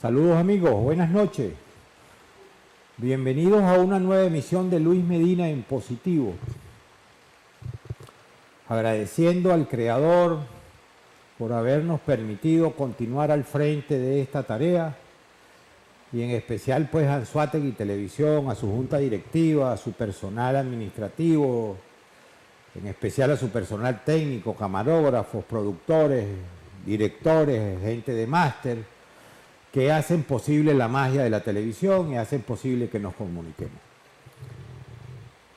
Saludos amigos, buenas noches. Bienvenidos a una nueva emisión de Luis Medina en Positivo. Agradeciendo al Creador por habernos permitido continuar al frente de esta tarea y en especial pues a Anzoátegui Televisión, a su junta directiva, a su personal administrativo, en especial a su personal técnico, camarógrafos, productores, directores, gente de máster, que hacen posible la magia de la televisión y hacen posible que nos comuniquemos.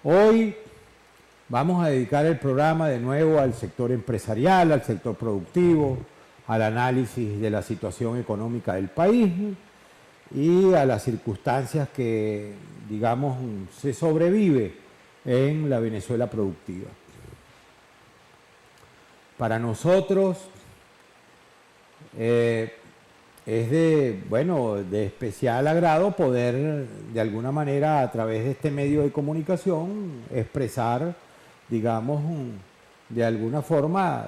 Hoy vamos a dedicar el programa de nuevo al sector empresarial, al sector productivo, al análisis de la situación económica del país y a las circunstancias que, digamos, se sobrevive en la Venezuela productiva. Para nosotros es de especial agrado poder, de alguna manera, a través de este medio de comunicación, expresar, digamos, de alguna forma,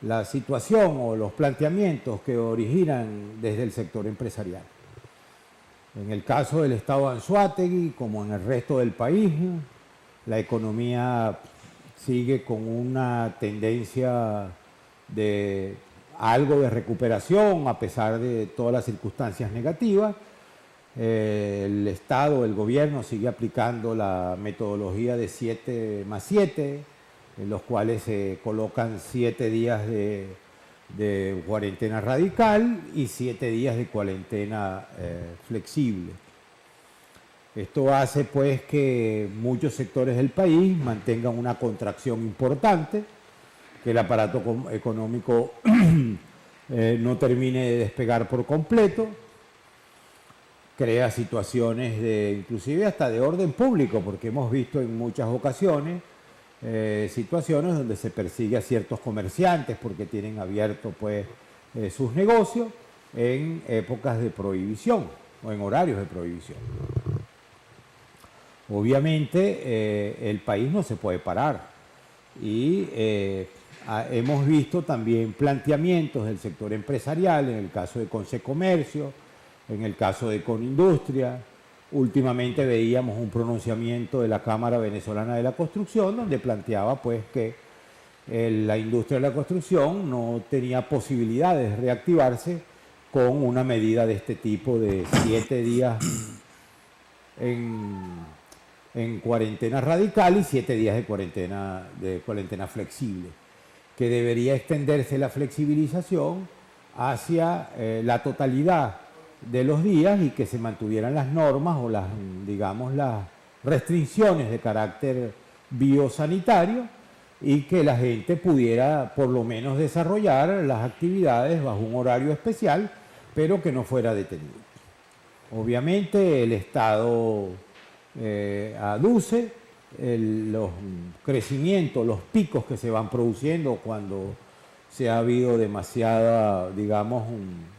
la situación o los planteamientos que originan desde el sector empresarial. En el caso del estado de Anzoátegui, como en el resto del país, la economía sigue con una tendencia de algo de recuperación a pesar de todas las circunstancias negativas. El Estado, el gobierno sigue aplicando la metodología de 7+7, en los cuales se colocan 7 días de cuarentena radical y 7 días de cuarentena flexible. Esto hace pues que muchos sectores del país mantengan una contracción importante, que el aparato económico no termine de despegar por completo, crea situaciones inclusive hasta de orden público, porque hemos visto en muchas ocasiones situaciones donde se persigue a ciertos comerciantes porque tienen abiertos pues, sus negocios en épocas de prohibición o en horarios de prohibición. Obviamente el país no se puede parar y hemos visto también planteamientos del sector empresarial, en el caso de Consecomercio, en el caso de Conindustria. Últimamente veíamos un pronunciamiento de la Cámara Venezolana de la Construcción, donde planteaba pues que la industria de la construcción no tenía posibilidades de reactivarse con una medida de este tipo de 7 días en cuarentena radical y 7 días de cuarentena flexible, que debería extenderse la flexibilización hacia la totalidad de los días y que se mantuvieran las normas o las restricciones de carácter biosanitario y que la gente pudiera por lo menos desarrollar las actividades bajo un horario especial, pero que no fuera detenido. Obviamente el Estado aduce los crecimientos, los picos que se van produciendo cuando se ha habido demasiada, digamos,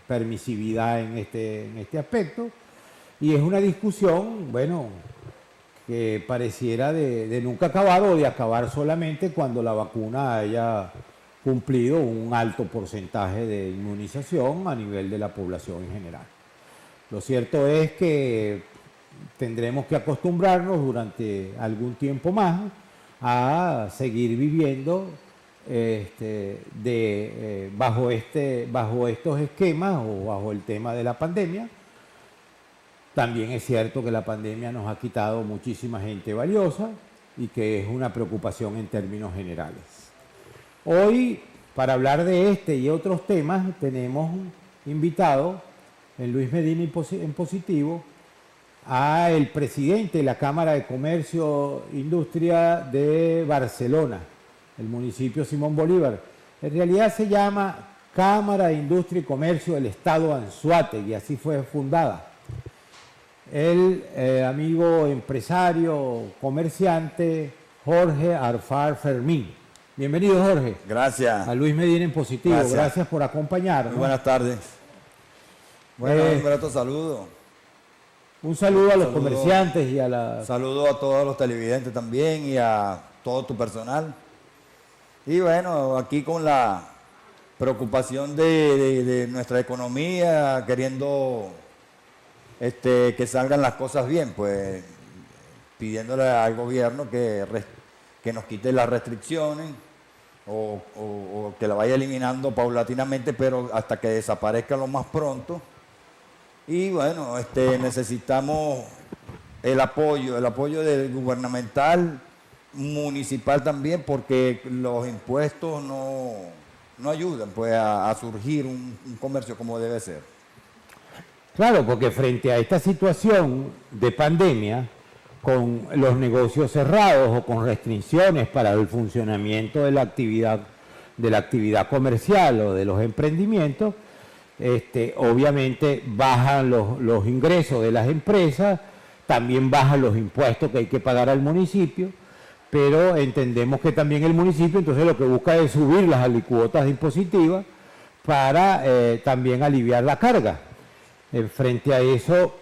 permisividad en este aspecto, y es una discusión, bueno, que pareciera de nunca acabar o de acabar solamente cuando la vacuna haya cumplido un alto porcentaje de inmunización a nivel de la población en general. Lo cierto es que tendremos que acostumbrarnos durante algún tiempo más a seguir viviendo bajo estos esquemas o bajo el tema de la pandemia. También es cierto que la pandemia nos ha quitado muchísima gente valiosa y que es una preocupación en términos generales. Hoy, para hablar de este y otros temas, tenemos invitado en Luis Medina en Positivo al presidente de la Cámara de Comercio e Industria de Barcelona, el municipio Simón Bolívar. En realidad se llama Cámara de Industria y Comercio del Estado de Anzoátegui, así fue fundada. El amigo empresario, comerciante, Jorge Arfar Fermín. Bienvenido, Jorge. Gracias. A Luis Medina en Positivo. Gracias por acompañarnos. Muy buenas tardes. Bueno, un grato saludo. Un saludo a los comerciantes y a la... Saludo a todos los televidentes también y a todo tu personal. Y bueno, aquí con la preocupación de nuestra economía, queriendo que salgan las cosas bien, pues pidiéndole al gobierno que nos quite las restricciones o que la vaya eliminando paulatinamente, pero hasta que desaparezca lo más pronto. Y bueno, necesitamos el apoyo del gubernamental, municipal también, porque los impuestos no ayudan pues a surgir un comercio como debe ser. Claro, porque frente a esta situación de pandemia, con los negocios cerrados o con restricciones para el funcionamiento de la actividad comercial o de los emprendimientos, obviamente bajan los ingresos de las empresas, también bajan los impuestos que hay que pagar al municipio, pero entendemos que también el municipio entonces lo que busca es subir las alícuotas impositivas para también aliviar la carga. Frente a eso,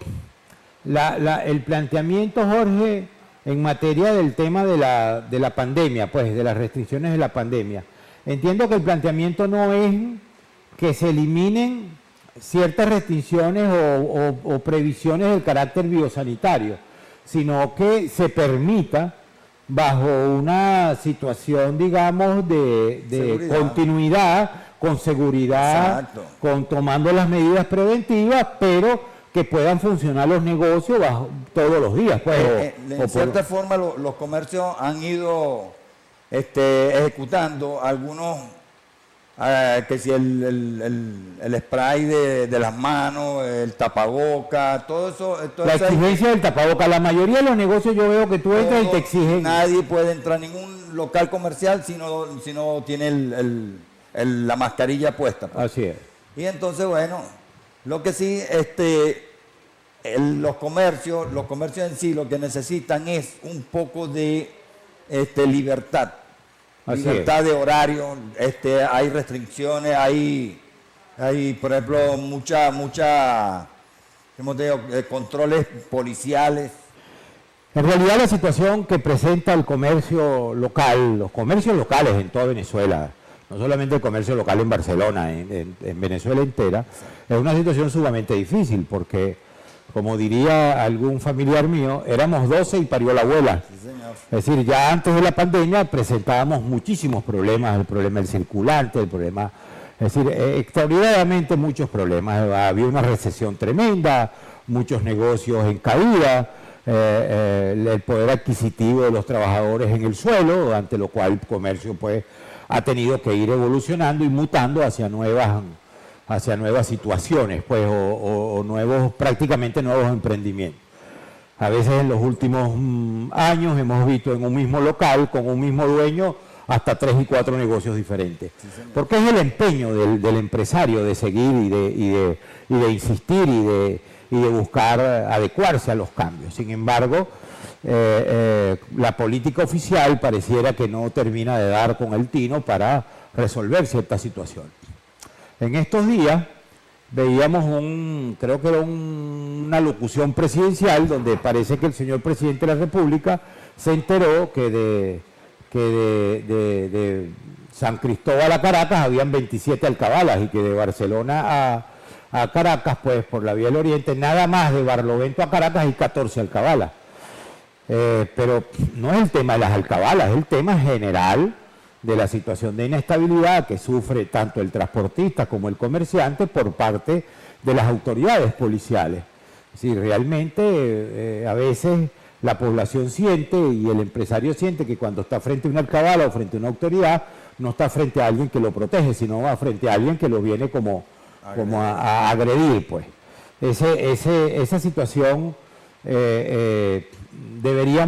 el planteamiento, Jorge, en materia del tema de la pandemia, pues de las restricciones de la pandemia, entiendo que el planteamiento no es que se eliminen ciertas restricciones o previsiones del carácter biosanitario, sino que se permita, bajo una situación, digamos, de continuidad, con seguridad, tomando las medidas preventivas, pero que puedan funcionar los negocios todos los días. Pues, en cierta forma, los comercios han ido ejecutando algunos, que si el spray de las manos, el tapaboca, todo eso. La exigencia del tapaboca, la mayoría de los negocios yo veo que tú entras y te exigen. Nadie puede entrar a ningún local comercial si no tiene la mascarilla puesta. Pues. Así es. Y entonces, bueno, lo que sí, los comercios en sí lo que necesitan es un poco de libertad. Libertad de horario, hay restricciones, hay por ejemplo, ¿cómo te digo? Controles policiales. En realidad la situación que presenta el comercio local, los comercios locales en toda Venezuela, no solamente el comercio local en Barcelona, en Venezuela entera, es una situación sumamente difícil porque, como diría algún familiar mío, éramos 12 y parió la abuela. Sí, señor. Es decir, ya antes de la pandemia presentábamos muchísimos problemas, el problema del circulante, el problema, es decir, extraordinariamente muchos problemas. Había una recesión tremenda, muchos negocios en caída, el poder adquisitivo de los trabajadores en el suelo, ante lo cual el comercio pues ha tenido que ir evolucionando y mutando hacia nuevas situaciones, pues, o prácticamente nuevos emprendimientos. A veces en los últimos años hemos visto en un mismo local, con un mismo dueño, hasta 3 y 4 negocios diferentes. Sí, porque es el empeño del empresario de seguir y de insistir y de buscar adecuarse a los cambios. Sin embargo, la política oficial pareciera que no termina de dar con el tino para resolver ciertas situaciones. En estos días veíamos creo que era una locución presidencial donde parece que el señor presidente de la República se enteró que de San Cristóbal a Caracas habían 27 alcabalas y que de Barcelona a Caracas, pues por la vía del Oriente, nada más de Barlovento a Caracas hay 14 alcabalas. Pero no es el tema de las alcabalas, es el tema general de la situación de inestabilidad que sufre tanto el transportista como el comerciante por parte de las autoridades policiales. Es decir, realmente a veces la población siente y el empresario siente que cuando está frente a una alcabala o frente a una autoridad, no está frente a alguien que lo protege, sino va frente a alguien que lo viene como a agredir, pues. Esa situación debería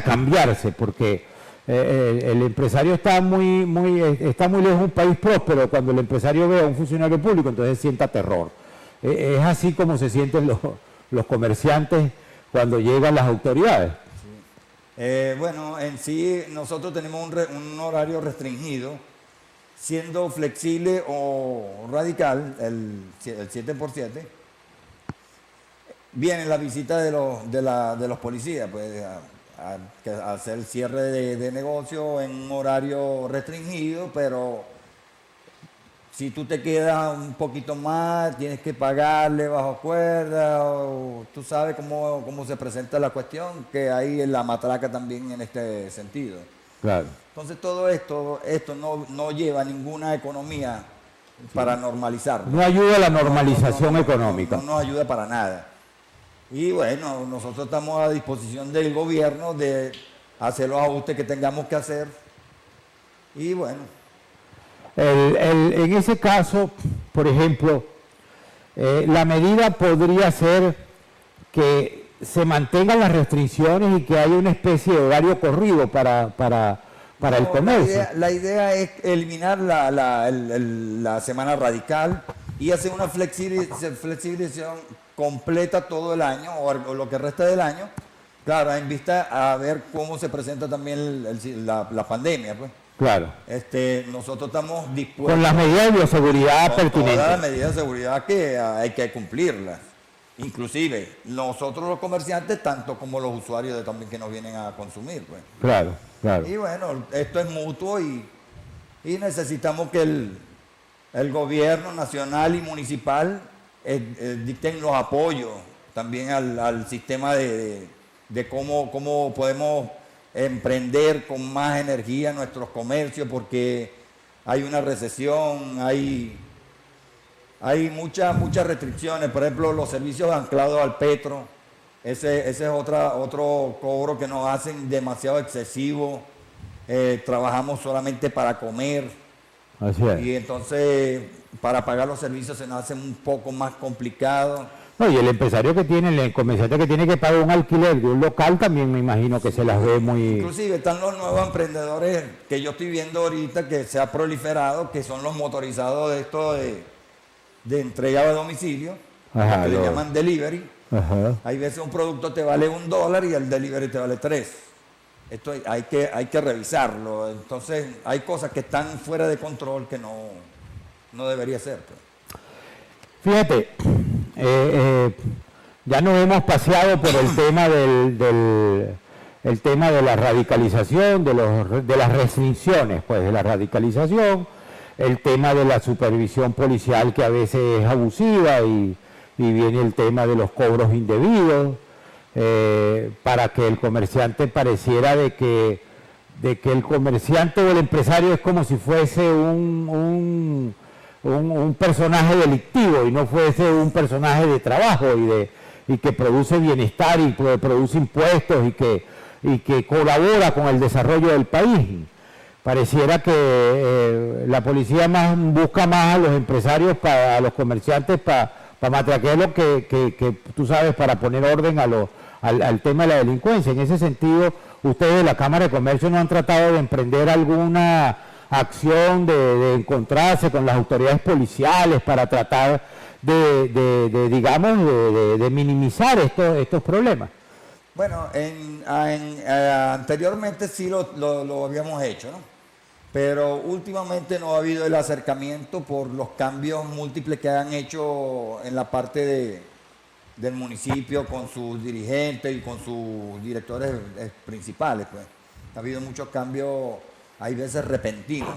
cambiarse porque el empresario está muy lejos de un país próspero. Cuando el empresario ve a un funcionario público, entonces sienta terror. Es así como se sienten los comerciantes cuando llegan las autoridades. Sí. Bueno, en sí nosotros tenemos un horario restringido, siendo flexible o radical, el 7x7. Viene la visita de los policías, pues a hacer el cierre de negocio en un horario restringido, pero si tú te quedas un poquito más, tienes que pagarle bajo cuerda, o tú sabes cómo se presenta la cuestión, que hay la matraca también en este sentido. Claro. Entonces todo esto no lleva ninguna economía para normalizarlo. No ayuda a la normalización económica. No nos ayuda para nada. Y bueno, nosotros estamos a disposición del gobierno de hacer los ajustes que tengamos que hacer. Y bueno. En ese caso, por ejemplo, la medida podría ser que se mantengan las restricciones y que haya una especie de horario corrido para el comercio. La idea es eliminar la semana radical y hacer una flexibilización completa todo el año o lo que resta del año, claro, en vista a ver cómo se presenta también la pandemia, pues. Claro. Nosotros estamos dispuestos. Con las medidas de bioseguridad pertinentes. Todas las medidas de seguridad que hay que cumplirlas. Inclusive nosotros los comerciantes, tanto como los usuarios también que nos vienen a consumir, pues. Claro, claro. Y bueno, esto es mutuo y necesitamos que el gobierno nacional y municipal dicten los apoyos también al sistema de cómo podemos emprender con más energía nuestros comercios, porque hay una recesión, hay muchas restricciones. Por ejemplo, los servicios anclados al petro, ese es otro cobro que nos hacen demasiado excesivo. Trabajamos solamente para comer. Así es. Y entonces para pagar los servicios se nos hace un poco más complicado. No, y el empresario que tiene, el comerciante que tiene que pagar un alquiler de un local también me imagino que se las ve muy... Inclusive están los nuevos emprendedores que yo estoy viendo ahorita que se ha proliferado, que son los motorizados de esto de entrega a domicilio, que le llaman delivery. Ajá. Hay veces un producto te vale $1 y el delivery te vale 3. Esto hay que revisarlo. Entonces hay cosas que están fuera de control que no debería ser, pues. Fíjate, ya nos hemos paseado por el tema el tema de la radicalización, de las restricciones, pues, de la radicalización, el tema de la supervisión policial que a veces es abusiva y viene el tema de los cobros indebidos, para que el comerciante pareciera de que el comerciante o el empresario es como si fuese un personaje delictivo y no fuese un personaje de trabajo y que produce bienestar y produce impuestos y que colabora con el desarrollo del país. Pareciera que la policía busca más a los empresarios, a los comerciantes para matraquearlo que tú sabes, para poner orden al tema de la delincuencia. En ese sentido, ustedes de la Cámara de Comercio no han tratado de emprender alguna acción de encontrarse con las autoridades policiales para tratar de minimizar estos problemas. Bueno, anteriormente sí lo habíamos hecho, ¿no? Pero últimamente no ha habido el acercamiento por los cambios múltiples que han hecho en la parte del municipio con sus dirigentes y con sus directores principales, pues. Ha habido muchos cambios, hay veces repentinos.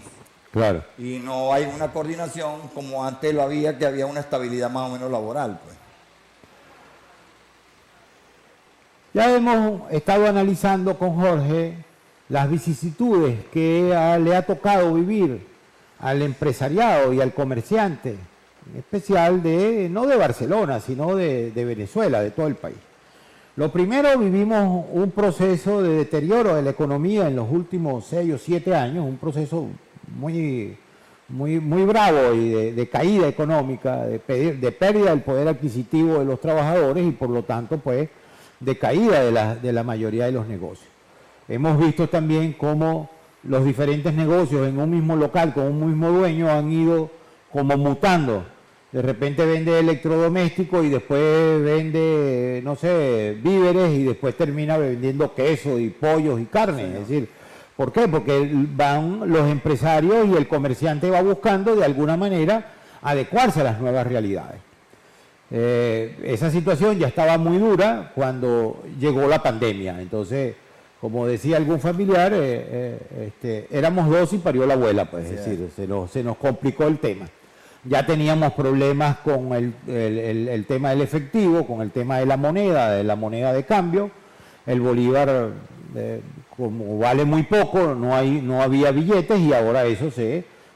Claro. Y no hay una coordinación como antes lo había, que había una estabilidad más o menos laboral, pues. Ya hemos estado analizando con Jorge las vicisitudes que le ha tocado vivir al empresariado y al comerciante, en especial no de Barcelona, sino de Venezuela, de todo el país. Lo primero, vivimos un proceso de deterioro de la economía en los últimos 6 o 7 años, un proceso muy bravo y de caída económica, de pérdida del poder adquisitivo de los trabajadores y por lo tanto, pues, de caída de la mayoría de los negocios. Hemos visto también cómo los diferentes negocios en un mismo local con un mismo dueño han ido como mutando. De repente vende electrodomésticos y después vende, no sé, víveres y después termina vendiendo queso y pollos y carne. Sí. Es decir, ¿por qué? Porque van los empresarios y el comerciante va buscando de alguna manera adecuarse a las nuevas realidades. Esa situación ya estaba muy dura cuando llegó la pandemia. Entonces, como decía algún familiar, éramos 2 y parió la abuela, pues, es decir, se nos complicó el tema. ya teníamos problemas con el tema del efectivo, con el tema de la moneda de cambio. El bolívar, como vale muy poco, no había billetes y ahora eso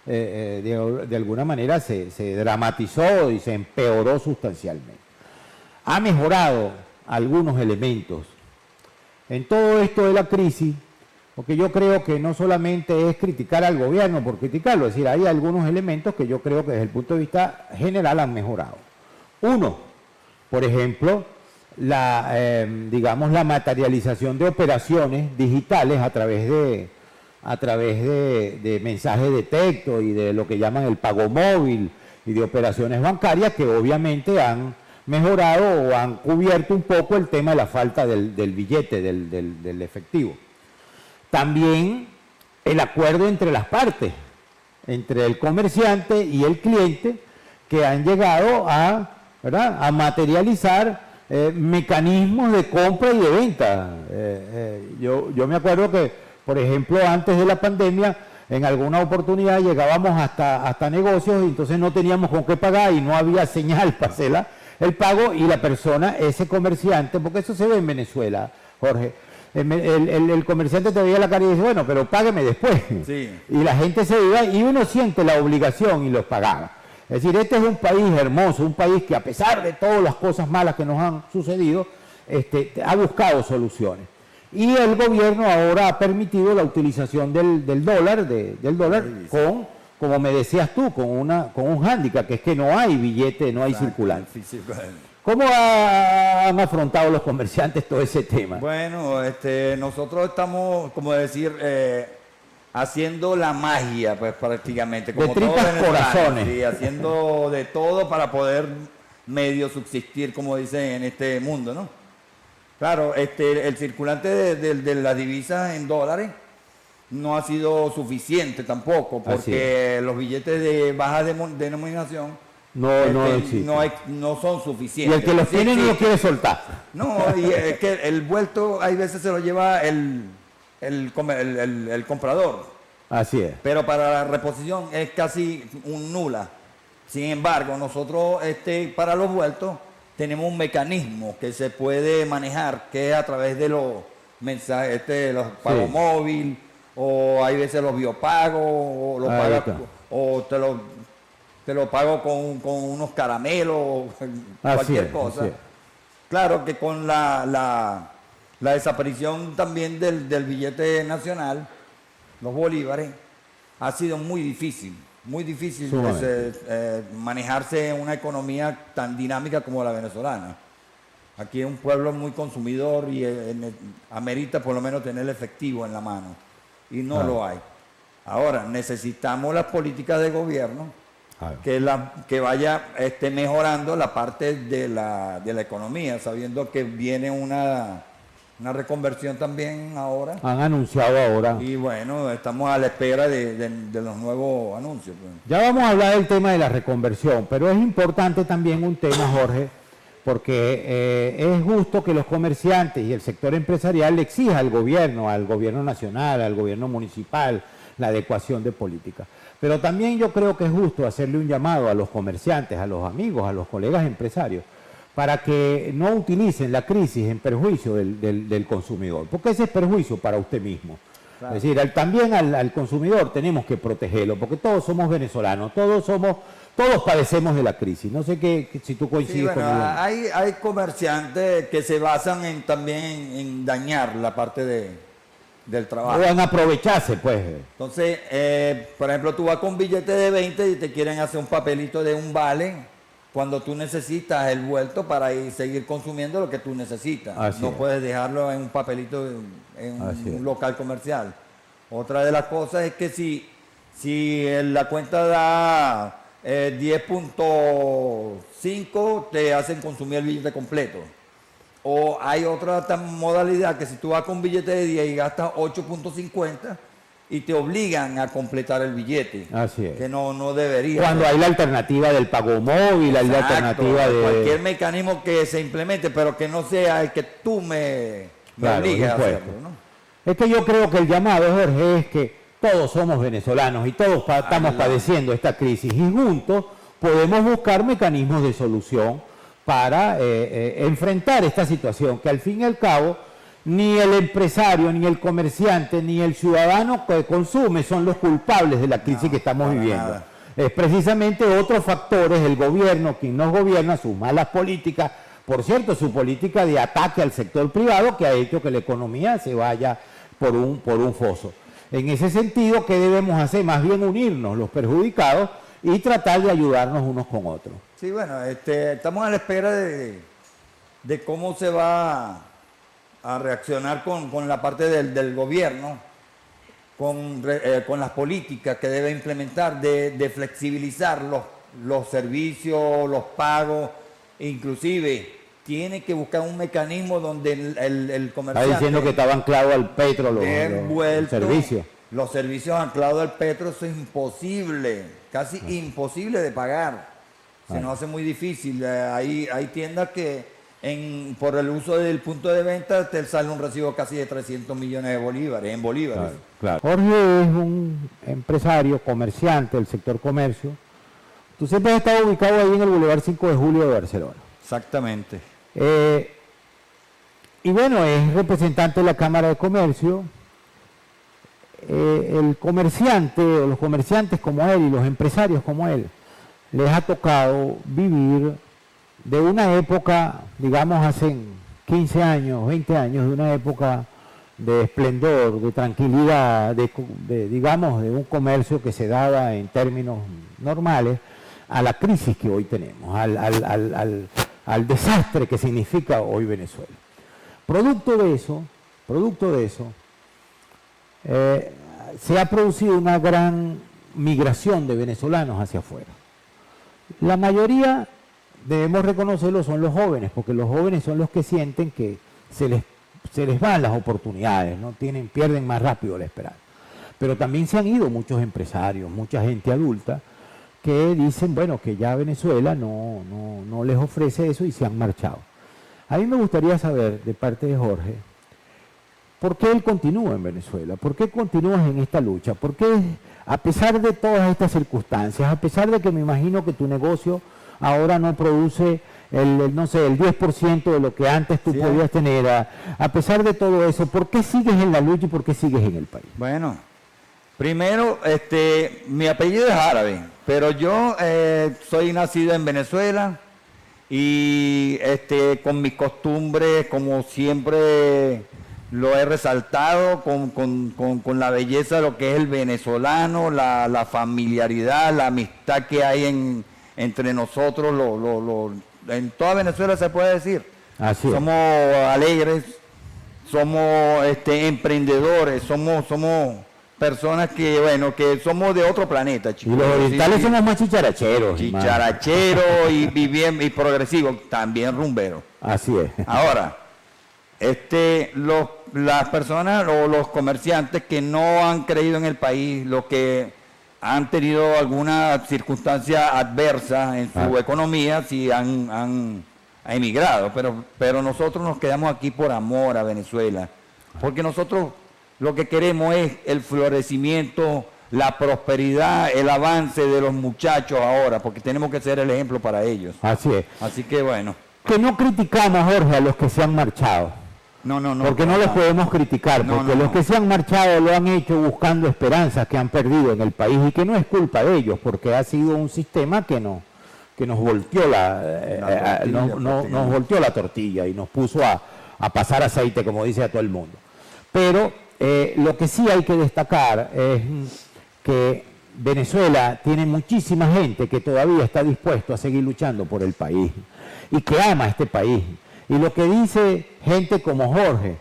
de alguna manera se dramatizó y se empeoró sustancialmente. Ha mejorado algunos elementos. En todo esto de la crisis, porque yo creo que no solamente es criticar al gobierno por criticarlo, es decir, hay algunos elementos que yo creo que desde el punto de vista general han mejorado. Uno, por ejemplo, digamos, la materialización de operaciones digitales a través de mensajes de texto y de lo que llaman el pago móvil y de operaciones bancarias que obviamente han mejorado o han cubierto un poco el tema de la falta del billete, del efectivo. También el acuerdo entre las partes, entre el comerciante y el cliente, que han llegado ¿verdad?, a materializar mecanismos de compra y de venta. Yo me acuerdo que, por ejemplo, antes de la pandemia, en alguna oportunidad llegábamos hasta negocios y entonces no teníamos con qué pagar y no había señal para hacer el pago, y la persona, ese comerciante, porque eso se ve en Venezuela, Jorge, el comerciante te veía la cara y dice, bueno, pero págueme después. Sí. Y la gente se iba y uno siente la obligación y los pagaba. Es decir, este es un país hermoso, un país que a pesar de todas las cosas malas que nos han sucedido, ha buscado soluciones. Y el gobierno ahora ha permitido la utilización del dólar, como me decías tú, con un hándicap, que es que no hay billete, no hay circulante. ¿Cómo han afrontado los comerciantes todo ese tema? Bueno, nosotros estamos, como decir, haciendo la magia, pues prácticamente. Como de tripas corazones. Sí, haciendo de todo para poder medio subsistir, como dicen, en este mundo, ¿no? Claro, el circulante de las divisas en dólares no ha sido suficiente tampoco, porque los billetes de baja denominación no son suficientes. Y el que los tiene no los quiere soltar. No, y es que el vuelto hay veces se lo lleva el comprador. Así es. Pero para la reposición es casi un nula. Sin embargo, nosotros para los vueltos tenemos un mecanismo que se puede manejar, que es a través de los mensajes, los pagos móvil, o hay veces los biopagos, o los pagas, o te lo pago con unos caramelos, cualquier cosa. Claro que con la desaparición también del billete nacional, los bolívares, ha sido muy difícil manejarse en una economía tan dinámica como la venezolana. Aquí es un pueblo muy consumidor y amerita por lo menos tener el efectivo en la mano, y no lo hay. Ahora, necesitamos las políticas de gobierno que vaya mejorando la parte de la economía, sabiendo que viene una reconversión también ahora. Han anunciado ahora. Y bueno, estamos a la espera de los nuevos anuncios. Pues. Ya vamos a hablar del tema de la reconversión, pero es importante también un tema, Jorge, porque es justo que los comerciantes y el sector empresarial le exija al gobierno nacional, al gobierno municipal, la adecuación de políticas. Pero también yo creo que es justo hacerle un llamado a los comerciantes, a los amigos, a los colegas empresarios, para que no utilicen la crisis en perjuicio del consumidor, porque ese es perjuicio para usted mismo. Claro. Es decir, también al consumidor tenemos que protegerlo, porque todos somos venezolanos, todos padecemos de la crisis. No sé si tú coincides conmigo. Hay comerciantes que se basan también en dañar la parte del trabajo. O en aprovecharse, pues. Entonces, por ejemplo, tú vas con un billete de 20 y te quieren hacer un papelito de un vale, cuando tú necesitas el vuelto para seguir consumiendo lo que tú necesitas. No puedes dejarlo en un papelito en un local comercial. Otra de las cosas es que si la cuenta da 10.5, te hacen consumir el billete completo. O hay otra modalidad que si tú vas con un billete de 10 y gastas 8.50, y te obligan a completar el billete. Así es. Que no debería. Cuando hay la alternativa del pago móvil, hay la alternativa de cualquier mecanismo que se implemente, pero que no sea el que tú me obligues a hacerlo, ¿no? Es que yo creo que el llamado, Jorge, es que todos somos venezolanos y todos estamos padeciendo esta crisis, y juntos podemos buscar mecanismos de solución para enfrentar esta situación, que al fin y al cabo ni el empresario, ni el comerciante, ni el ciudadano que consume son los culpables de la crisis que estamos viviendo. Nada. Es precisamente otros factores, el gobierno, quien nos gobierna, sus malas políticas, por cierto, su política de ataque al sector privado, que ha hecho que la economía se vaya por un foso. En ese sentido, ¿qué debemos hacer? Más bien unirnos los perjudicados y tratar de ayudarnos unos con otros. Sí, bueno, estamos a la espera de cómo se va a reaccionar con la parte del gobierno, con las políticas que debe implementar, de flexibilizar los servicios, los pagos, inclusive tiene que buscar un mecanismo donde el comerciante... Está diciendo que estaban anclados al petro los servicios. Los servicios anclados al petro, eso es imposible, casi imposible de pagar. Se nos hace muy difícil. Hay tiendas que por el uso del punto de venta te sale un recibo casi de 300 millones de bolívares, en bolívares. Claro. Jorge es un empresario, comerciante del sector comercio. Tú siempre has estado ubicado ahí en el Boulevard 5 de Julio de Barcelona. Exactamente. Y bueno, es representante de la Cámara de Comercio. El comerciante, o los comerciantes como él y los empresarios como él, les ha tocado vivir de una época, digamos hace 15 años, 20 años, de una época de esplendor, de tranquilidad, digamos, de un comercio que se daba en términos normales, a la crisis que hoy tenemos, al desastre que significa hoy Venezuela. Producto de eso, se ha producido una gran migración de venezolanos hacia afuera. La mayoría, debemos reconocerlo, son los jóvenes, porque los jóvenes son los que sienten que se les van las oportunidades, ¿no? Pierden más rápido la esperanza. Pero también se han ido muchos empresarios, mucha gente adulta, que dicen, bueno, que ya Venezuela no les ofrece eso y se han marchado. A mí me gustaría saber, de parte de Jorge, ¿por qué él continúa en Venezuela? ¿Por qué continúas en esta lucha? ¿Por qué, a pesar de todas estas circunstancias, a pesar de que me imagino que tu negocio ahora no produce el 10% de lo que antes tú podías tener, a pesar de todo eso, ¿por qué sigues en la lucha y por qué sigues en el país? Bueno, primero, mi apellido es árabe, pero yo soy nacido en Venezuela y con mis costumbres, como siempre lo he resaltado, con la belleza de lo que es el venezolano, la familiaridad, la amistad que hay entre nosotros, en toda Venezuela se puede decir. Así es. Somos alegres, somos emprendedores, somos personas que somos de otro planeta, chicos. Y los orientales somos más chicharacheros. Chicharacheros y progresivos, también rumberos. Así es. Ahora, las personas o los comerciantes que no han creído en el país, los que han tenido alguna circunstancia adversa en su economía, sí han emigrado, pero nosotros nos quedamos aquí por amor a Venezuela, porque nosotros lo que queremos es el florecimiento, la prosperidad, el avance de los muchachos ahora, porque tenemos que ser el ejemplo para ellos. Así es. Así que bueno. Que no criticamos, Jorge, a los que se han marchado. No. Porque no les podemos criticar, porque los que se han marchado lo han hecho buscando esperanzas que han perdido en el país y que no es culpa de ellos, porque ha sido un sistema que nos volteó nos volteó la tortilla y nos puso a pasar aceite, como dice a todo el mundo. Pero lo que sí hay que destacar es que Venezuela tiene muchísima gente que todavía está dispuesto a seguir luchando por el país y que ama este país. Y lo que dice gente como Jorge,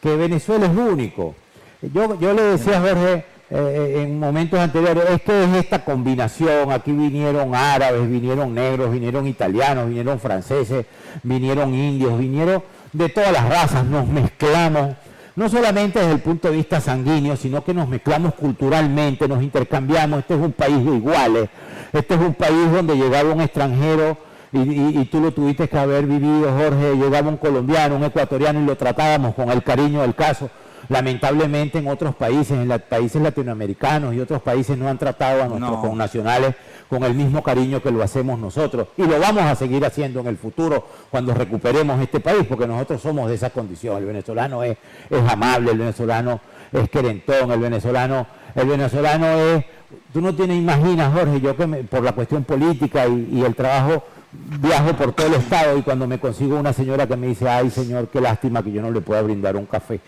que Venezuela es único. Yo le decía a Jorge en momentos anteriores, es que es esta combinación, aquí vinieron árabes, vinieron negros, vinieron italianos, vinieron franceses, vinieron indios, vinieron de todas las razas, nos mezclamos, no solamente desde el punto de vista sanguíneo, sino que nos mezclamos culturalmente, nos intercambiamos, este es un país de iguales, este es un país donde llegaba un extranjero, y tú lo tuviste que haber vivido, Jorge, llegaba un colombiano, un ecuatoriano y lo tratábamos con el cariño del caso. Lamentablemente en otros países, países latinoamericanos y otros países no han tratado a nuestros connacionales con el mismo cariño que lo hacemos nosotros. Y lo vamos a seguir haciendo en el futuro cuando recuperemos este país, porque nosotros somos de esa condición. El venezolano es amable, el venezolano es querentón, el venezolano es... Tú no tienes, imaginas, Jorge, yo que por la cuestión política y el trabajo viajo por todo el estado y cuando me consigo una señora que me dice, ay señor, qué lástima que yo no le pueda brindar un café.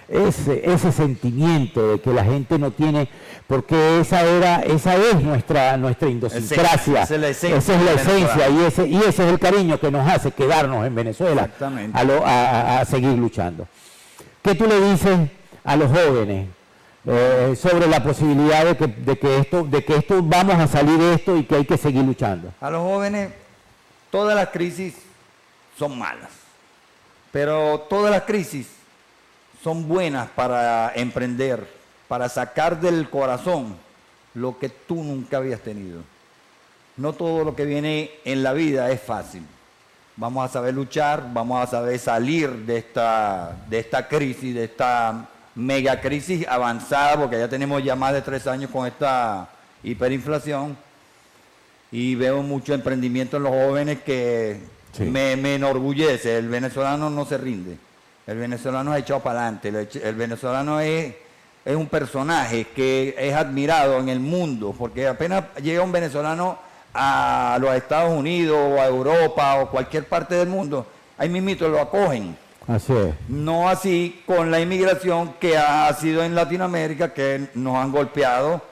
Ese sentimiento de que la gente no tiene, porque esa es nuestra idiosincrasia, esa es la esencia y ese es el cariño que nos hace quedarnos en Venezuela a seguir luchando. ¿Qué tú le dices a los jóvenes sobre la posibilidad de que esto vamos a salir de esto y que hay que seguir luchando? A los jóvenes, todas las crisis son malas, pero todas las crisis son buenas para emprender, para sacar del corazón lo que tú nunca habías tenido. No todo lo que viene en la vida es fácil. Vamos a saber luchar, vamos a saber salir de esta crisis, de esta mega crisis avanzada, porque ya tenemos ya más de 3 años con esta hiperinflación, y veo mucho emprendimiento en los jóvenes que sí. me enorgullece. El venezolano no se rinde, el venezolano ha echado para adelante, el venezolano es un personaje que es admirado en el mundo, porque apenas llega un venezolano a los Estados Unidos o a Europa o cualquier parte del mundo, ahí mismito lo acogen. Así es. No así con la inmigración que ha sido en Latinoamérica, que nos han golpeado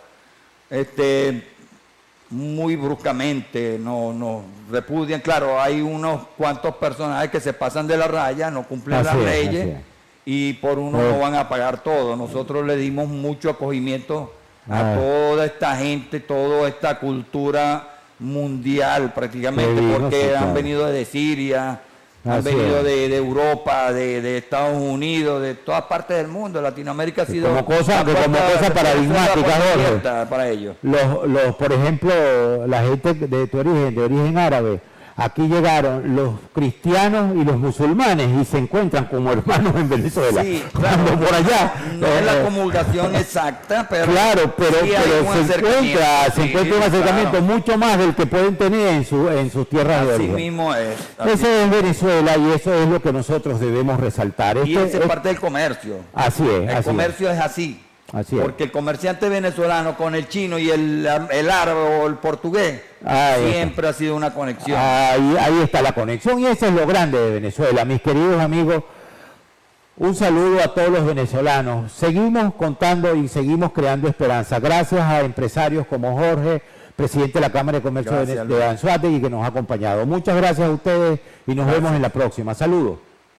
muy bruscamente, nos repudian. Claro, hay unos cuantos personajes que se pasan de la raya, no cumplen las leyes y por uno no van a pagar todo. Nosotros le dimos mucho acogimiento a toda esta gente, toda esta cultura mundial prácticamente, porque han venido de Siria, han venido de Europa, de Estados Unidos, de todas partes del mundo. Latinoamérica ha sido como cosa paradigmática, Jorge, para ellos. Por ejemplo, la gente de tu origen, de origen árabe, aquí llegaron los cristianos y los musulmanes y se encuentran como hermanos en Venezuela. Sí, claro. Por allá. No es la comulgación exacta, pero claro, pero se encuentra un acercamiento mucho más del que pueden tener en sus tierras de origen. Así mismo es. Ese es Venezuela y eso es lo que nosotros debemos resaltar. Y esa es parte del comercio. Así es. El comercio es así. Porque el comerciante venezolano con el chino y el árabe o el portugués siempre ha sido una conexión. Ahí está la conexión y eso es lo grande de Venezuela. Mis queridos amigos, un saludo a todos los venezolanos. Seguimos contando y seguimos creando esperanza. Gracias a empresarios como Jorge, presidente de la Cámara de Comercio de Anzoátegui, que nos ha acompañado. Muchas gracias a ustedes y nos vemos en la próxima. Saludos.